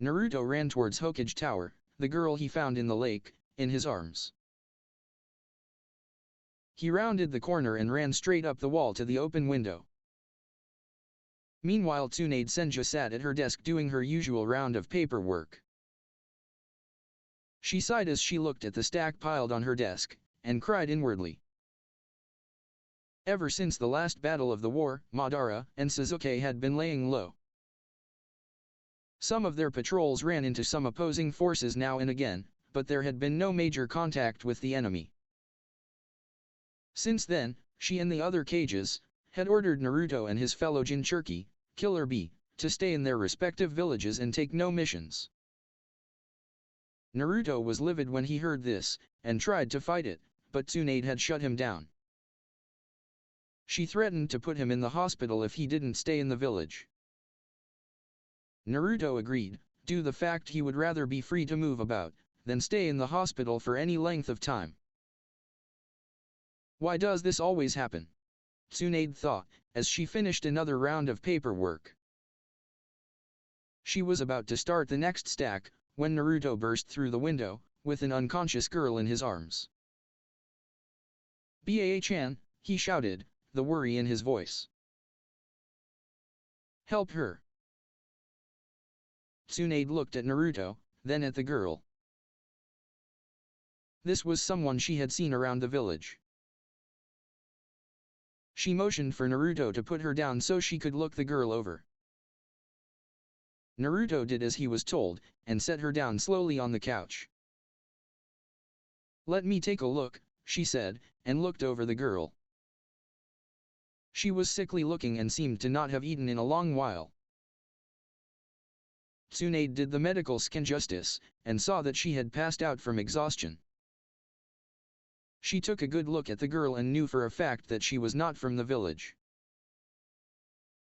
Naruto ran towards Hokage Tower, the girl he found in the lake, in his arms. He rounded the corner and ran straight up the wall to the open window. Meanwhile Tsunade Senja sat at her desk doing her usual round of paperwork. She sighed as she looked at the stack piled on her desk, and cried inwardly. Ever since the last battle of the war, Madara and Sasuke had been laying low. Some of their patrols ran into some opposing forces now and again, but there had been no major contact with the enemy. Since then, she and the other Kages had ordered Naruto and his fellow Jinchuriki, Killer Bee, to stay in their respective villages and take no missions. Naruto was livid when he heard this, and tried to fight it, but Tsunade had shut him down. She threatened to put him in the hospital if he didn't stay in the village. Naruto agreed, due to the fact he would rather be free to move about, than stay in the hospital for any length of time. Why does this always happen? Tsunade thought, as she finished another round of paperwork. She was about to start the next stack, when Naruto burst through the window, with an unconscious girl in his arms. "Baa-chan," he shouted, the worry in his voice. "Help her." Tsunade looked at Naruto, then at the girl. This was someone she had seen around the village. She motioned for Naruto to put her down so she could look the girl over. Naruto did as he was told, and set her down slowly on the couch. "Let me take a look," she said, and looked over the girl. She was sickly looking and seemed to not have eaten in a long while. Tsunade did the medical scan justice, and saw that she had passed out from exhaustion. She took a good look at the girl and knew for a fact that she was not from the village.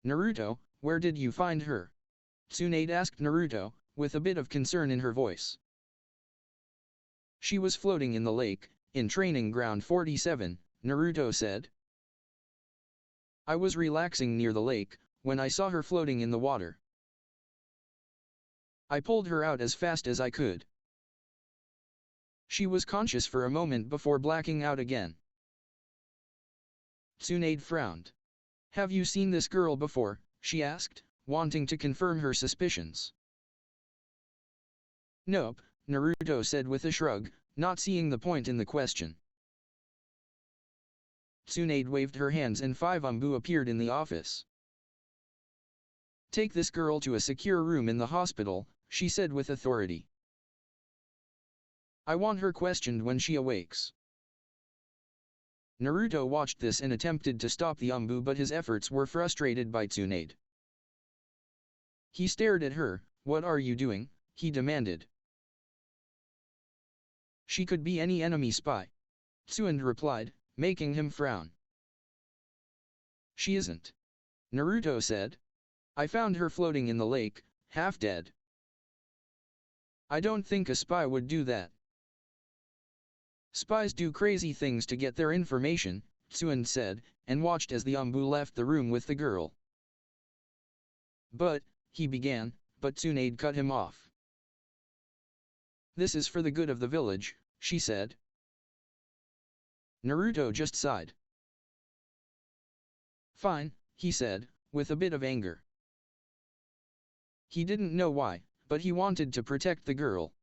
"Naruto, where did you find her?" Tsunade asked Naruto, with a bit of concern in her voice. "She was floating in the lake, in training ground 47, Naruto said. "I was relaxing near the lake, when I saw her floating in the water. I pulled her out as fast as I could. She was conscious for a moment before blacking out again." Tsunade frowned. "Have you seen this girl before?" she asked, wanting to confirm her suspicions. "Nope," Naruto said with a shrug, not seeing the point in the question. Tsunade waved her hands and 5 Umbu appeared in the office. "Take this girl to a secure room in the hospital," she said with authority. "I want her questioned when she awakes." Naruto watched this and attempted to stop the Umbu, but his efforts were frustrated by Tsunade. He stared at her. "What are you doing?" he demanded. "She could be any enemy spy," Tsunade replied, making him frown. "She isn't," Naruto said. "I found her floating in the lake, half dead." "I don't think a spy would do that." "Spies do crazy things to get their information," Tsunade said, and watched as the Umbu left the room with the girl. "But," he began, but Tsunade cut him off. "This is for the good of the village," she said. Naruto just sighed. "Fine," he said, with a bit of anger. He didn't know why, but he wanted to protect the girl.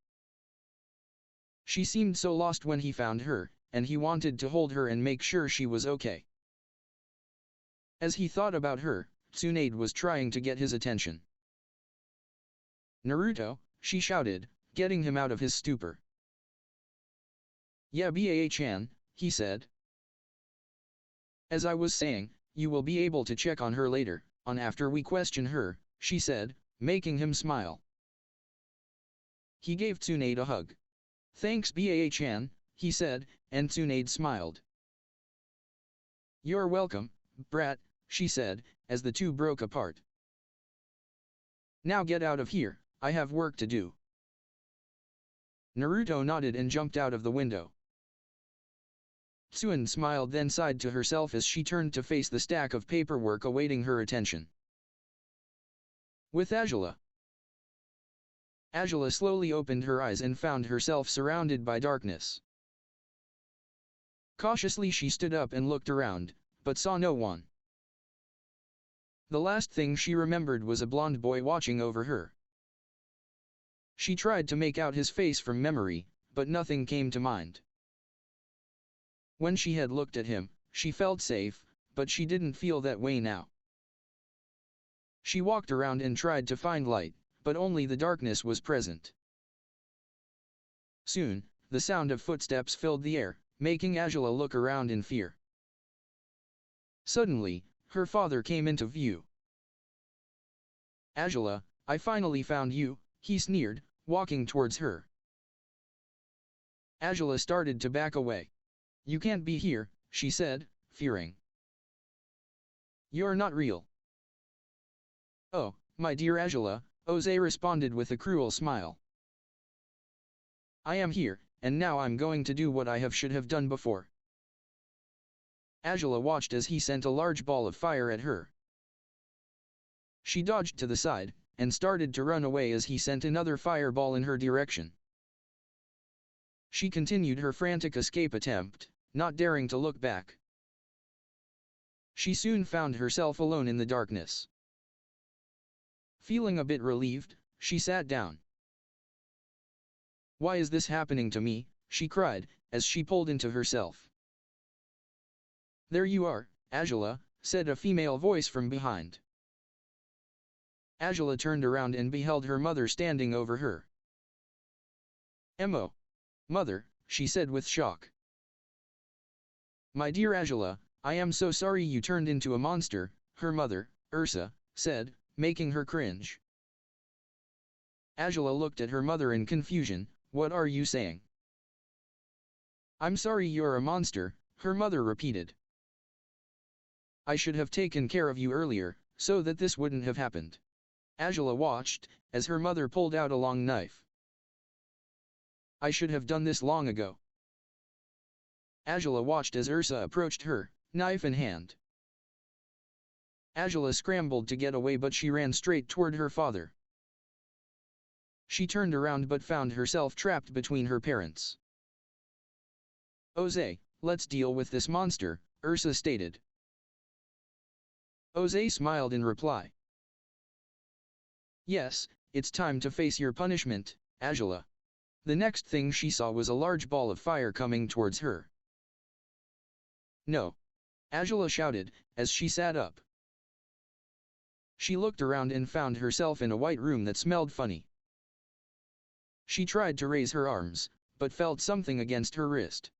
She seemed so lost when he found her, and he wanted to hold her and make sure she was okay. As he thought about her, Tsunade was trying to get his attention. "Naruto," she shouted, getting him out of his stupor. "Yeah, Baa-chan," he said. "As I was saying, you will be able to check on her later, on after we question her," she said, making him smile. He gave Tsunade a hug. "Thanks Baa-chan," he said, and Tsunade smiled. "You're welcome, brat," she said, as the two broke apart. "Now get out of here, I have work to do." Naruto nodded and jumped out of the window. Tsunade smiled, then sighed to herself as she turned to face the stack of paperwork awaiting her attention. With Azula. Azula slowly opened her eyes and found herself surrounded by darkness. Cautiously she stood up and looked around, but saw no one. The last thing she remembered was a blond boy watching over her. She tried to make out his face from memory, but nothing came to mind. When she had looked at him, she felt safe, but she didn't feel that way now. She walked around and tried to find light, but only the darkness was present. Soon, the sound of footsteps filled the air, making Azula look around in fear. Suddenly, her father came into view. "Azula, I finally found you," he sneered, walking towards her. Azula started to back away. "You can't be here," she said, fearing. "You're not real." "Oh, my dear Azula," Ozai responded with a cruel smile. "I am here, and now I'm going to do what I should have done before." Azula watched as he sent a large ball of fire at her. She dodged to the side, and started to run away as he sent another fireball in her direction. She continued her frantic escape attempt, not daring to look back. She soon found herself alone in the darkness. Feeling a bit relieved, she sat down. "Why is this happening to me?" she cried, as she pulled into herself. "There you are, Azula," said a female voice from behind. Azula turned around and beheld her mother standing over her. "Emo. Mother," she said with shock. "My dear Azula, I am so sorry you turned into a monster," her mother, Ursa, said, making her cringe. Azula looked at her mother in confusion. "What are you saying?" "I'm sorry you're a monster," her mother repeated. "I should have taken care of you earlier, so that this wouldn't have happened." Azula watched, as her mother pulled out a long knife. "I should have done this long ago." Azula watched as Ursa approached her, knife in hand. Azula scrambled to get away, but she ran straight toward her father. She turned around but found herself trapped between her parents. "Ozai, let's deal with this monster," Ursa stated. Ozai smiled in reply. "Yes, it's time to face your punishment, Azula." The next thing she saw was a large ball of fire coming towards her. "No!" Azula shouted, as she sat up. She looked around and found herself in a white room that smelled funny. She tried to raise her arms, but felt something against her wrist.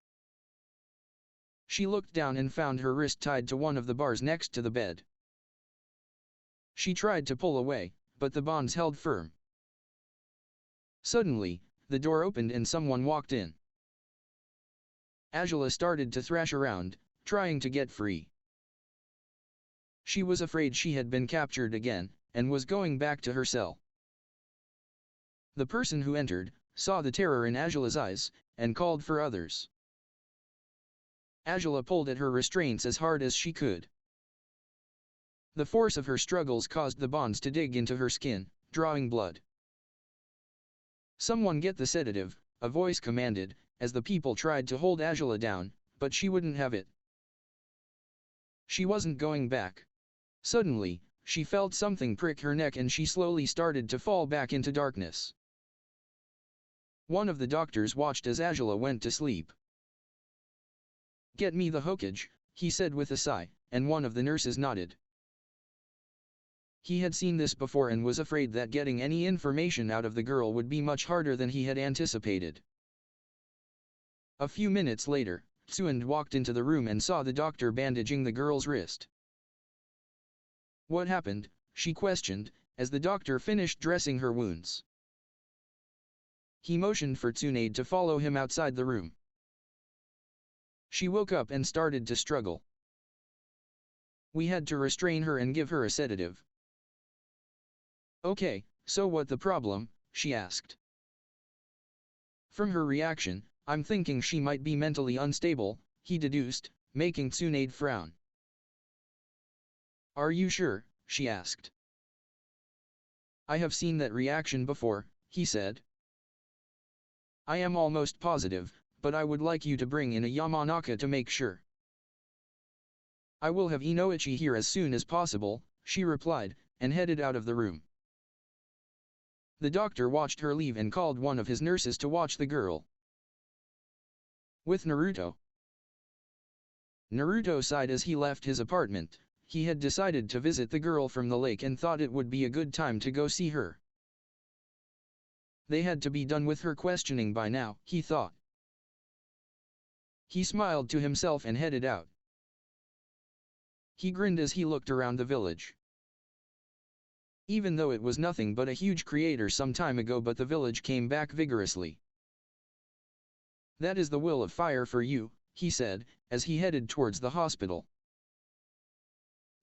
She looked down and found her wrist tied to one of the bars next to the bed. She tried to pull away, but the bonds held firm. Suddenly, the door opened and someone walked in. Azula started to thrash around, trying to get free. She was afraid she had been captured again, and was going back to her cell. The person who entered, saw the terror in Azula's eyes, and called for others. Azula pulled at her restraints as hard as she could. The force of her struggles caused the bonds to dig into her skin, drawing blood. "Someone get the sedative," a voice commanded, as the people tried to hold Azula down, but she wouldn't have it. She wasn't going back. Suddenly, she felt something prick her neck and she slowly started to fall back into darkness. One of the doctors watched as Azula went to sleep. "Get me the Hokage," he said with a sigh, and one of the nurses nodded. He had seen this before and was afraid that getting any information out of the girl would be much harder than he had anticipated. A few minutes later, Tsund walked into the room and saw the doctor bandaging the girl's wrist. "What happened?" she questioned, as the doctor finished dressing her wounds. He motioned for Tsunade to follow him outside the room. She woke up and started to struggle. "We had to restrain her and give her a sedative." "Okay, so what the problem?" she asked. "From her reaction, I'm thinking she might be mentally unstable," he deduced, making Tsunade frown. "Are you sure?" she asked. "I have seen that reaction before," he said. I am almost positive, but I would like you to bring in a Yamanaka to make sure. I will have Inoichi here as soon as possible, she replied, and headed out of the room. The doctor watched her leave and called one of his nurses to watch the girl. With Naruto. Naruto sighed as he left his apartment. He had decided to visit the girl from the lake and thought it would be a good time to go see her. They had to be done with her questioning by now, he thought. He smiled to himself and headed out. He grinned as he looked around the village. Even though it was nothing but a huge crater some time ago, but the village came back vigorously. That is the will of fire for you, he said, as he headed towards the hospital.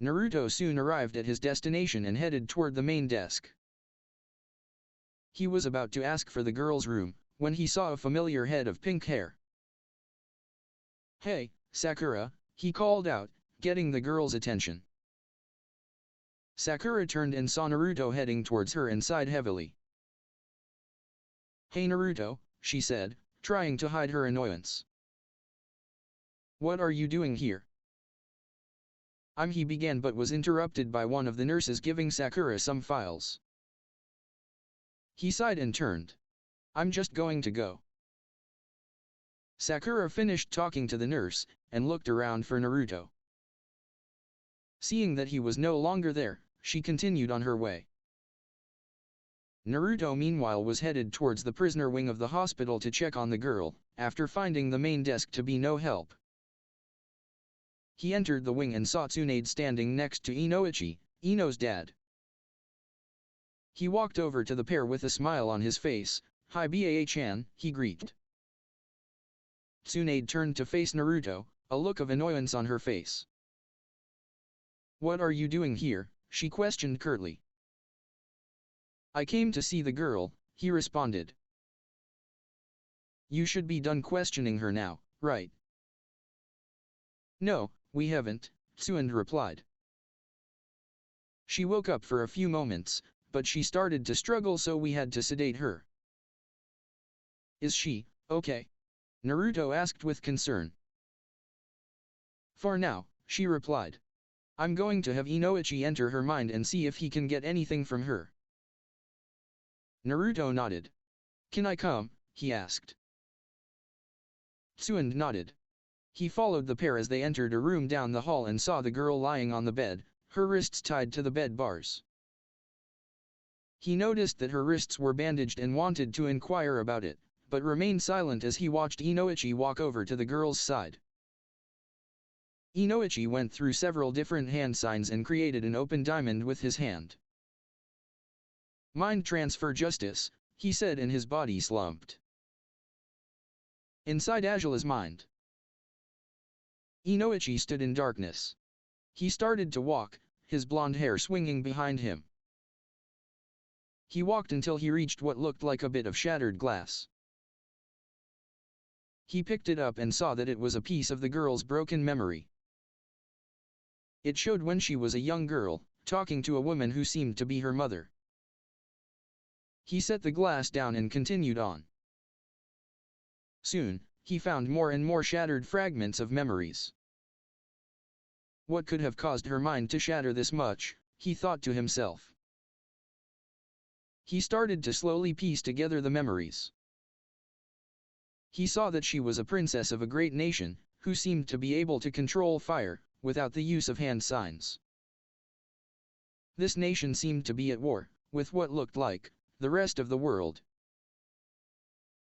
Naruto soon arrived at his destination and headed toward the main desk. He was about to ask for the girl's room, when he saw a familiar head of pink hair. Hey, Sakura, he called out, getting the girl's attention. Sakura turned and saw Naruto heading towards her and sighed heavily. Hey Naruto, she said, trying to hide her annoyance. What are you doing here? He began but was interrupted by one of the nurses giving Sakura some files. He sighed and turned. I'm just going to go. Sakura finished talking to the nurse, and looked around for Naruto. Seeing that he was no longer there, she continued on her way. Naruto meanwhile was headed towards the prisoner wing of the hospital to check on the girl, after finding the main desk to be no help. He entered the wing and saw Tsunade standing next to Inoichi, Ino's dad. He walked over to the pair with a smile on his face. Hi Baa-chan, he greeted. Tsunade turned to face Naruto, a look of annoyance on her face. What are you doing here? She questioned curtly. I came to see the girl, he responded. You should be done questioning her now, right? No, we haven't, Tsunade replied. She woke up for a few moments, but she started to struggle, so we had to sedate her. Is she okay? Naruto asked with concern. For now, she replied. I'm going to have Inoichi enter her mind and see if he can get anything from her. Naruto nodded. Can I come? He asked. Tsunade nodded. He followed the pair as they entered a room down the hall and saw the girl lying on the bed, her wrists tied to the bed bars. He noticed that her wrists were bandaged and wanted to inquire about it, but remained silent as he watched Inoichi walk over to the girl's side. Inoichi went through several different hand signs and created an open diamond with his hand. Mind transfer justice, he said, and his body slumped. Inside Azula's mind, Inoichi stood in darkness. He started to walk, his blonde hair swinging behind him. He walked until he reached what looked like a bit of shattered glass. He picked it up and saw that it was a piece of the girl's broken memory. It showed when she was a young girl, talking to a woman who seemed to be her mother. He set the glass down and continued on. Soon, he found more and more shattered fragments of memories. What could have caused her mind to shatter this much, he thought to himself. He started to slowly piece together the memories. He saw that she was a princess of a great nation, who seemed to be able to control fire, without the use of hand signs. This nation seemed to be at war, with what looked like the rest of the world.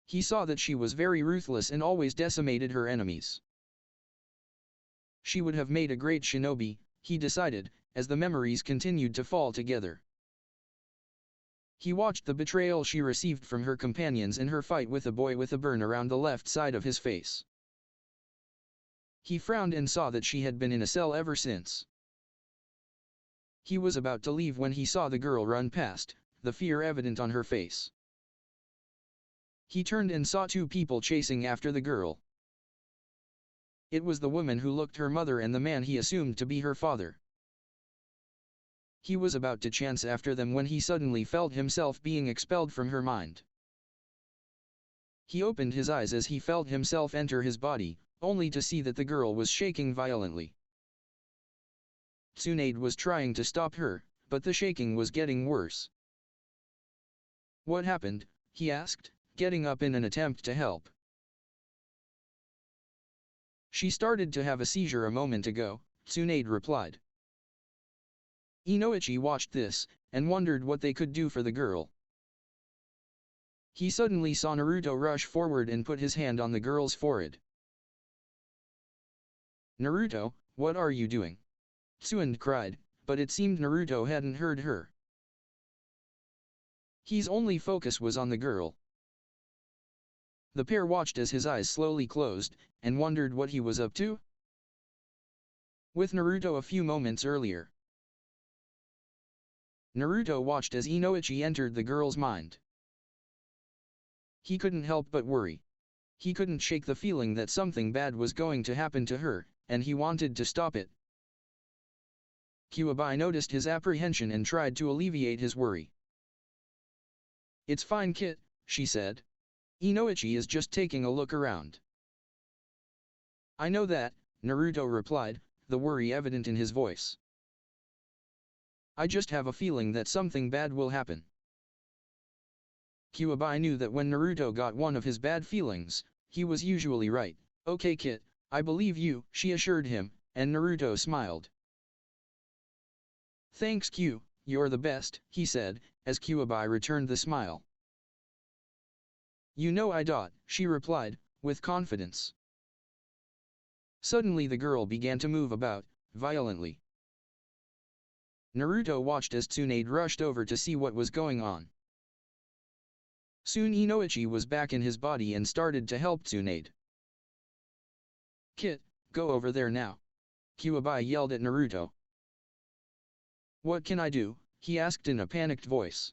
He saw that she was very ruthless and always decimated her enemies. She would have made a great shinobi, he decided, as the memories continued to fall together. He watched the betrayal she received from her companions in her fight with a boy with a burn around the left side of his face. He frowned and saw that she had been in a cell ever since. He was about to leave when he saw the girl run past, the fear evident on her face. He turned and saw two people chasing after the girl. It was the woman who looked her mother and the man he assumed to be her father. He was about to chance after them when he suddenly felt himself being expelled from her mind. He opened his eyes as he felt himself enter his body, only to see that the girl was shaking violently. Tsunade was trying to stop her, but the shaking was getting worse. "What happened?" he asked, getting up in an attempt to help. "She started to have a seizure a moment ago," Tsunade replied. Inoichi watched this, and wondered what they could do for the girl. He suddenly saw Naruto rush forward and put his hand on the girl's forehead. "Naruto, what are you doing?" Tsunade cried, but it seemed Naruto hadn't heard her. His only focus was on the girl. The pair watched as his eyes slowly closed, and wondered what he was up to. With Naruto a few moments earlier. Naruto watched as Inoichi entered the girl's mind. He couldn't help but worry. He couldn't shake the feeling that something bad was going to happen to her, and he wanted to stop it. Kyuubi noticed his apprehension and tried to alleviate his worry. "It's fine, Kit," she said. "Inoichi is just taking a look around." "I know that," Naruto replied, the worry evident in his voice. "I just have a feeling that something bad will happen." Kyuubi knew that when Naruto got one of his bad feelings, he was usually right. "Okay, Kit, I believe you," she assured him, and Naruto smiled. "Thanks, Q, you're the best," he said, as Kyuubi returned the smile. "You know I dot," she replied, with confidence. Suddenly the girl began to move about, violently. Naruto watched as Tsunade rushed over to see what was going on. Soon Inoichi was back in his body and started to help Tsunade. "Kit, go over there now," Kyuubi yelled at Naruto. "What can I do?" he asked in a panicked voice.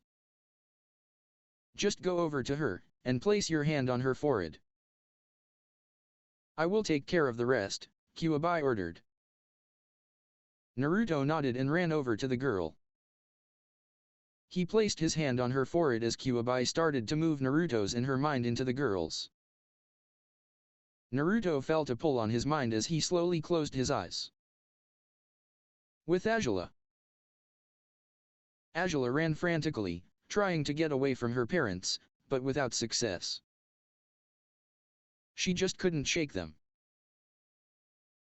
"Just go over to her, and place your hand on her forehead." "I will take care of the rest," Kyuubi ordered. Naruto nodded and ran over to the girl. He placed his hand on her forehead as Kyuubi started to move Naruto's and her mind into the girl's. Naruto felt a pull on his mind as he slowly closed his eyes. With Azula. Azula ran frantically, trying to get away from her parents, but without success. She just couldn't shake them.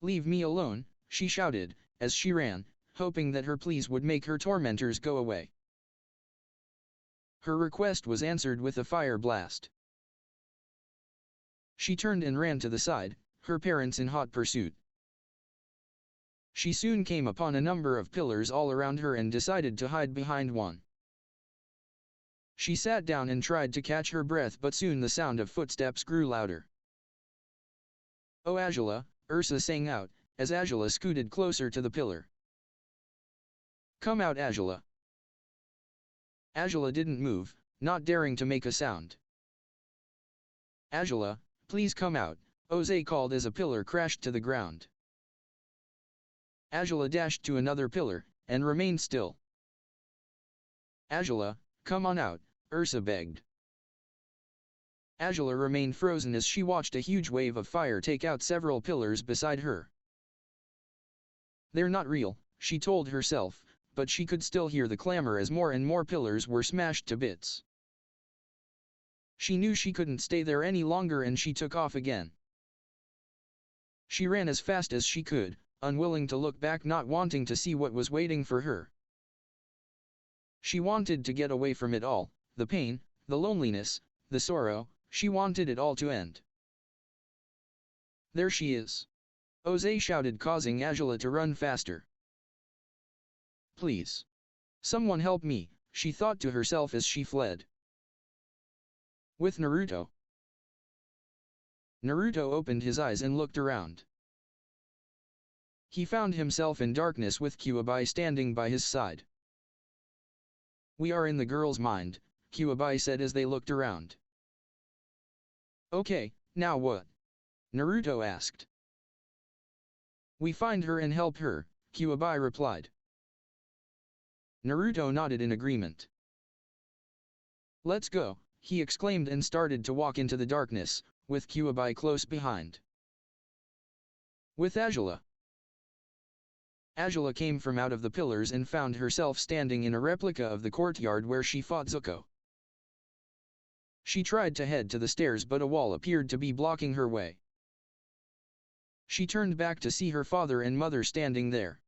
"Leave me alone," she shouted, as she ran, hoping that her pleas would make her tormentors go away. Her request was answered with a fire blast. She turned and ran to the side, her parents in hot pursuit. She soon came upon a number of pillars all around her and decided to hide behind one. She sat down and tried to catch her breath, but soon the sound of footsteps grew louder. "Oh Azula," Ursa sang out, as Azula scooted closer to the pillar. "Come out, Azula." Azula didn't move, not daring to make a sound. "Azula, please come out," Oze called as a pillar crashed to the ground. Azula dashed to another pillar, and remained still. "Azula, come on out," Ursa begged. Azula remained frozen as she watched a huge wave of fire take out several pillars beside her. "They're not real," she told herself, but she could still hear the clamor as more and more pillars were smashed to bits. She knew she couldn't stay there any longer and she took off again. She ran as fast as she could, unwilling to look back, not wanting to see what was waiting for her. She wanted to get away from it all, the pain, the loneliness, the sorrow, she wanted it all to end. "There she is!" Oze shouted, causing Azula to run faster. "Please. Someone help me," she thought to herself as she fled. With Naruto. Naruto opened his eyes and looked around. He found himself in darkness with Kyuubi standing by his side. "We are in the girl's mind," Kyuubi said as they looked around. "Okay, now what?" Naruto asked. "We find her and help her," Kyuubi replied. Naruto nodded in agreement. "Let's go," he exclaimed and started to walk into the darkness, with Kyuubi close behind. With Azula. Azula came from out of the pillars and found herself standing in a replica of the courtyard where she fought Zuko. She tried to head to the stairs but a wall appeared to be blocking her way. She turned back to see her father and mother standing there.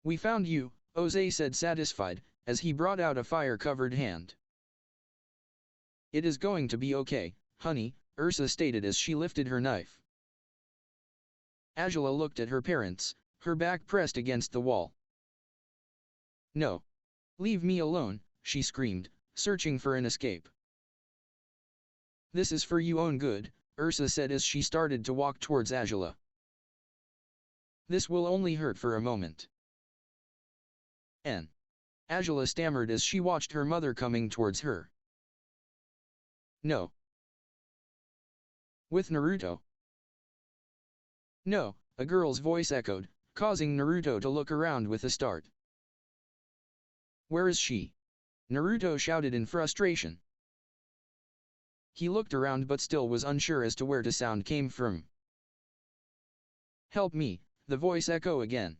"We found you," Oze said satisfied, as he brought out a fire-covered hand. "It is going to be okay, honey," Ursa stated as she lifted her knife. Azula looked at her parents, her back pressed against the wall. "No. Leave me alone," she screamed, searching for an escape. "This is for your own good," Ursa said as she started to walk towards Azula. "This will only hurt for a moment." Azula stammered as she watched her mother coming towards her. "No." "With Naruto?" "No," a girl's voice echoed, causing Naruto to look around with a start. "Where is she?" Naruto shouted in frustration. He looked around but still was unsure as to where the sound came from. "Help me," the voice echoed again.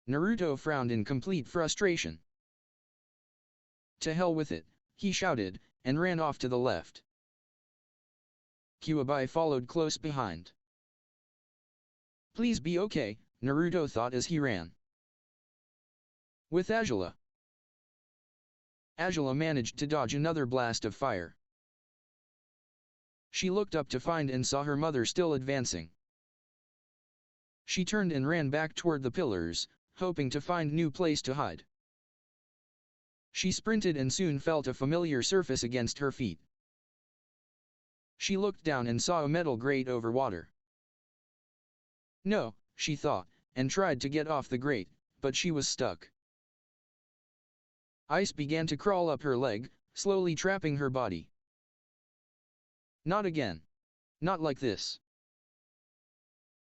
Naruto frowned in complete frustration. "To hell with it," he shouted, and ran off to the left. Kyuubi followed close behind. "Please be okay," Naruto thought as he ran. With Azula. Azula managed to dodge another blast of fire. She looked up to find and saw her mother still advancing. She turned and ran back toward the pillars, hoping to find new place to hide. She sprinted and soon felt a familiar surface against her feet. She looked down and saw a metal grate over water. "No," she thought, and tried to get off the grate, but she was stuck. Ice began to crawl up her leg, slowly trapping her body. "Not again. Not like this."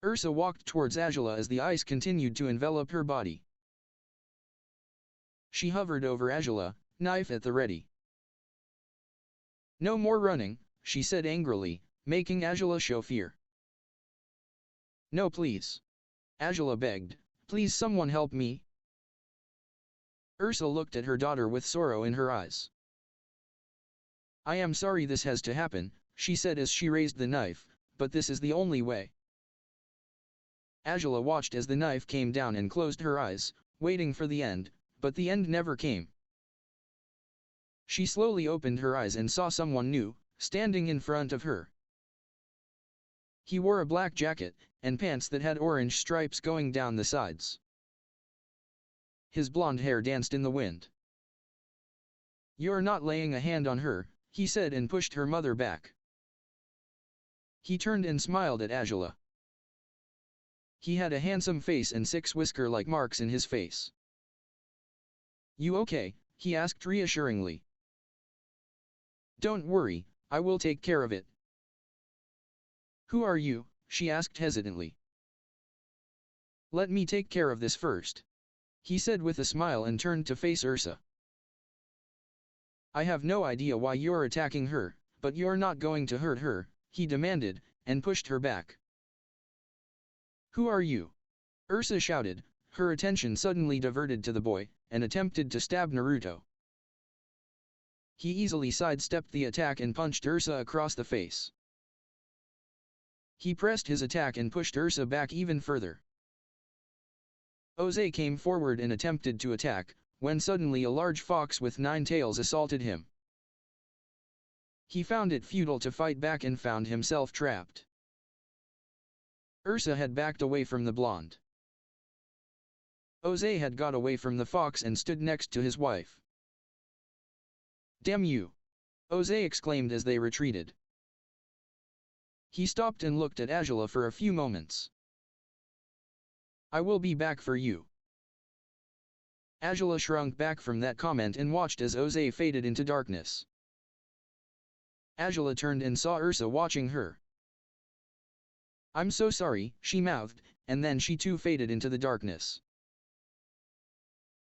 Ursa walked towards Azula as the ice continued to envelop her body. She hovered over Azula, knife at the ready. "No more running," she said angrily, making Azula show fear. "No please." Azula begged, "Please someone help me." Ursa looked at her daughter with sorrow in her eyes. "I am sorry this has to happen," she said as she raised the knife, "but this is the only way." Azula watched as the knife came down and closed her eyes, waiting for the end, but the end never came. She slowly opened her eyes and saw someone new, standing in front of her. He wore a black jacket, and pants that had orange stripes going down the sides. His blonde hair danced in the wind. "You're not laying a hand on her," he said and pushed her mother back. He turned and smiled at Azula. He had a handsome face and 6 whisker-like marks in his face. "You okay?" he asked reassuringly. "Don't worry, I will take care of it." "Who are you?" she asked hesitantly. "Let me take care of this first," he said with a smile and turned to face Ursa. "I have no idea why you're attacking her, but you're not going to hurt her," he demanded, and pushed her back. "Who are you?" Ursa shouted, her attention suddenly diverted to the boy, and attempted to stab Naruto. He easily sidestepped the attack and punched Ursa across the face. He pressed his attack and pushed Ursa back even further. Oze came forward and attempted to attack, when suddenly a large fox with 9 tails assaulted him. He found it futile to fight back and found himself trapped. Ursa had backed away from the blonde. Oze had got away from the fox and stood next to his wife. "Damn you!" Oze exclaimed as they retreated. He stopped and looked at Azula for a few moments. "I will be back for you." Azula shrunk back from that comment and watched as Oze faded into darkness. Azula turned and saw Ursa watching her. "I'm so sorry," she mouthed, and then she too faded into the darkness.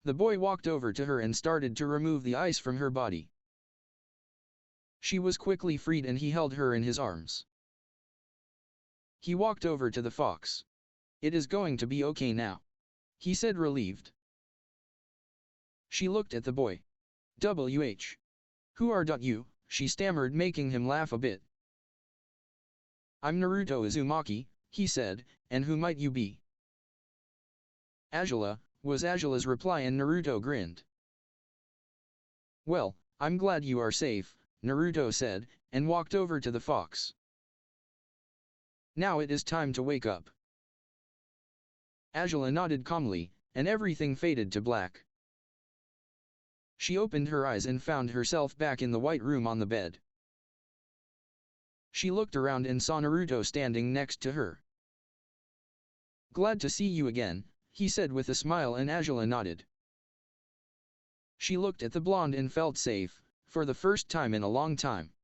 The boy walked over to her and started to remove the ice from her body. She was quickly freed and he held her in his arms. He walked over to the fox. "It is going to be okay now," he said, relieved. She looked at the boy. "WH. Who are you?" she stammered, making him laugh a bit. "I'm Naruto Uzumaki," he said, "and who might you be?" "Azula," was Azula's reply, and Naruto grinned. "Well, I'm glad you are safe," Naruto said, and walked over to the fox. "Now it is time to wake up." Azula nodded calmly, and everything faded to black. She opened her eyes and found herself back in the white room on the bed. She looked around and saw Naruto standing next to her. "Glad to see you again," he said with a smile, and Azula nodded. She looked at the blonde and felt safe, for the first time in a long time.